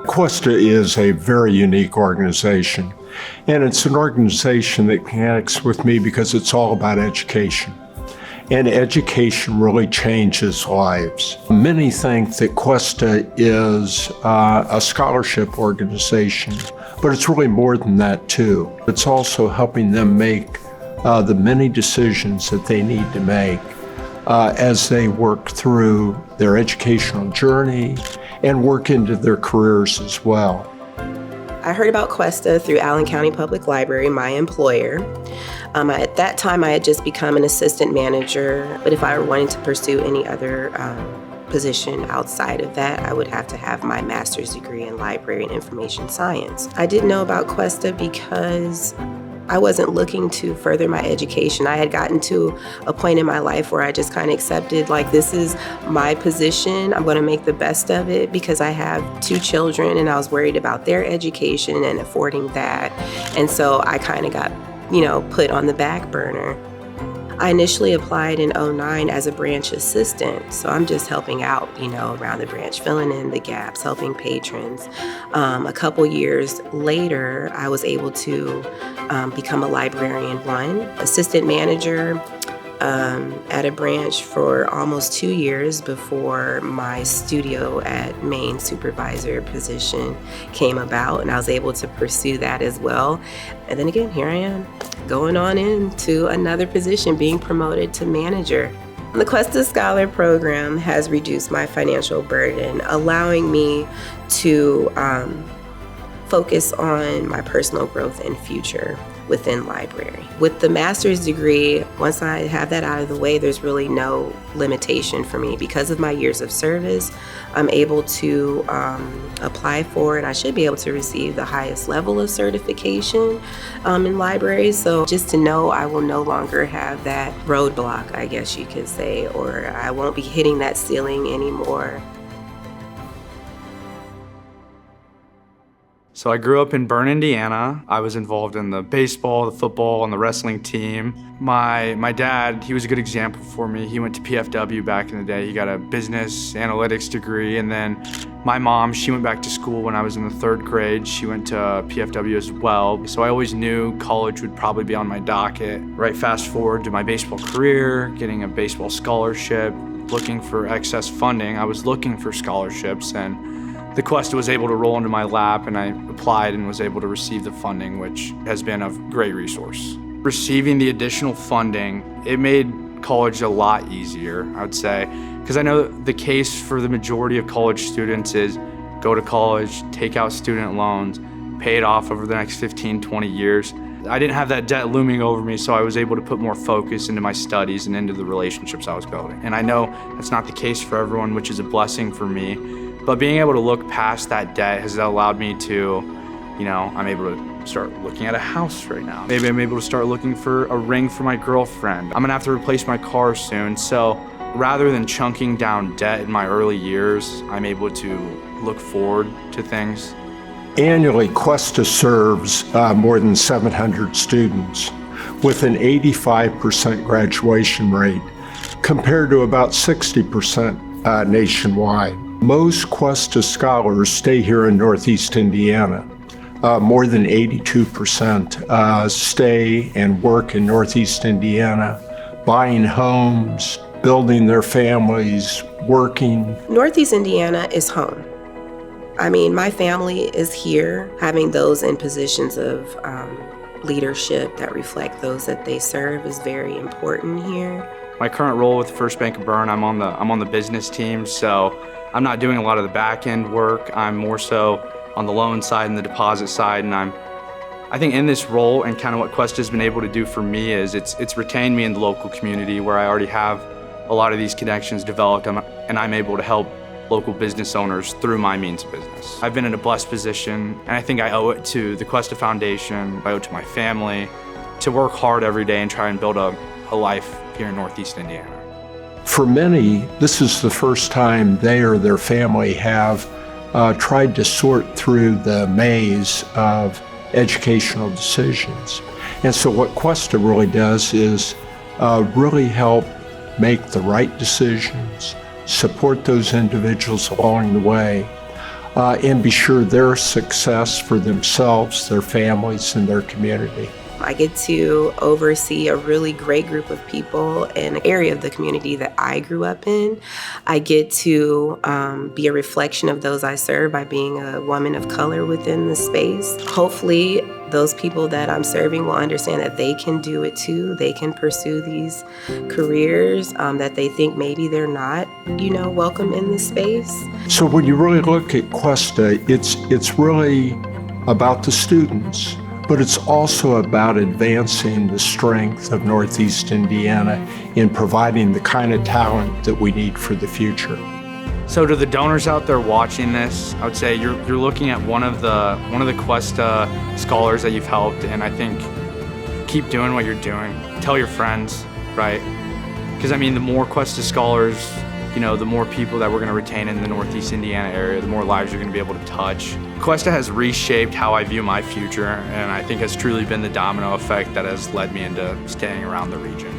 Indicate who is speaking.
Speaker 1: Questa is a very unique organization, and it's an organization that connects with me because it's all about education. And education really changes lives. Many think that Questa is a scholarship organization, but it's really more than that too. It's also helping them make the many decisions that they need to make as they work through their educational journey and work into their careers as well.
Speaker 2: I heard about Questa through Allen County Public Library, my employer. At that time, I had just become an assistant manager, but if I were wanting to pursue any other position outside of that, I would have to have my master's degree in library and information science. I didn't know about Questa because I wasn't looking to further my education. I had gotten to a point in my life where I just kind of accepted, like, this is my position. I'm going to make the best of it because I have 2 children and I was worried about their education and affording that. And so I kind of got, put on the back burner. I initially applied in 2009 as a branch assistant, so I'm just helping out, around the branch, filling in the gaps, helping patrons. A couple years later, I was able to become a librarian 1, assistant manager at a branch for almost 2 years before my studio at Maine supervisor position came about, and I was able to pursue that as well. And then again, here I am, going on into another position, being promoted to manager. The Questa Scholar Program has reduced my financial burden, allowing me to focus on my personal growth and future within library. With the master's degree, once I have that out of the way, there's really no limitation for me. Because of my years of service, I'm able to apply for it. I should be able to receive the highest level of certification in libraries. So just to know I will no longer have that roadblock, I guess you could say, or I won't be hitting that ceiling anymore.
Speaker 3: So I grew up in Bern, Indiana. I was involved in the baseball, the football, and the wrestling team. My dad, he was a good example for me. He went to PFW back in the day. He got a business analytics degree. And then my mom, she went back to school when I was in the 3rd grade. She went to PFW as well. So I always knew college would probably be on my docket. Right, fast forward to my baseball career, getting a baseball scholarship, looking for excess funding. I was looking for scholarships, and the Questa was able to roll into my lap, and I applied and was able to receive the funding, which has been a great resource. Receiving the additional funding, it made college a lot easier, I would say, because I know the case for the majority of college students is go to college, take out student loans, pay it off over the next 15, 20 years. I didn't have that debt looming over me, so I was able to put more focus into my studies and into the relationships I was building. And I know that's not the case for everyone, which is a blessing for me. But being able to look past that debt has allowed me to, I'm able to start looking at a house right now. Maybe I'm able to start looking for a ring for my girlfriend. I'm gonna have to replace my car soon. So rather than chunking down debt in my early years, I'm able to look forward to things.
Speaker 1: Annually, Questa serves more than 700 students with an 85% graduation rate compared to about 60% nationwide. Most Questa scholars stay here in Northeast Indiana. More than 82% stay and work in Northeast Indiana, buying homes, building their families, working.
Speaker 2: Northeast Indiana is home. I mean, my family is here. Having those in positions of leadership that reflect those that they serve is very important here.
Speaker 3: My current role with First Bank of Bern, I'm on the business team, so I'm not doing a lot of the back end work. I'm more so on the loan side and the deposit side, and I think in this role and kind of what Questa has been able to do for me is it's retained me in the local community where I already have a lot of these connections developed, and I'm able to help local business owners through my means of business. I've been in a blessed position, and I think I owe it to the Questa Foundation, I owe it to my family, to work hard every day and try and build a life here in Northeast Indiana.
Speaker 1: For many, this is the first time they or their family have tried to sort through the maze of educational decisions. And so what Questa really does is really help make the right decisions, support those individuals along the way, and be sure they're a success for themselves, their families, and their community.
Speaker 2: I get to oversee a really great group of people in an area of the community that I grew up in. I get to be a reflection of those I serve by being a woman of color within the space. Hopefully, those people that I'm serving will understand that they can do it too. They can pursue these careers that they think maybe they're not, welcome in the space.
Speaker 1: So when you really look at Questa, it's really about the students, but it's also about advancing the strength of Northeast Indiana in providing the kind of talent that we need for the future.
Speaker 3: So to the donors out there watching this, I would say you're looking at one of the Questa scholars that you've helped, and I think keep doing what you're doing. Tell your friends, right? Because the more Questa scholars, the more people that we're going to retain in the Northeast Indiana area, the more lives you're going to be able to touch. Questa has reshaped how I view my future, and I think has truly been the domino effect that has led me into staying around the region.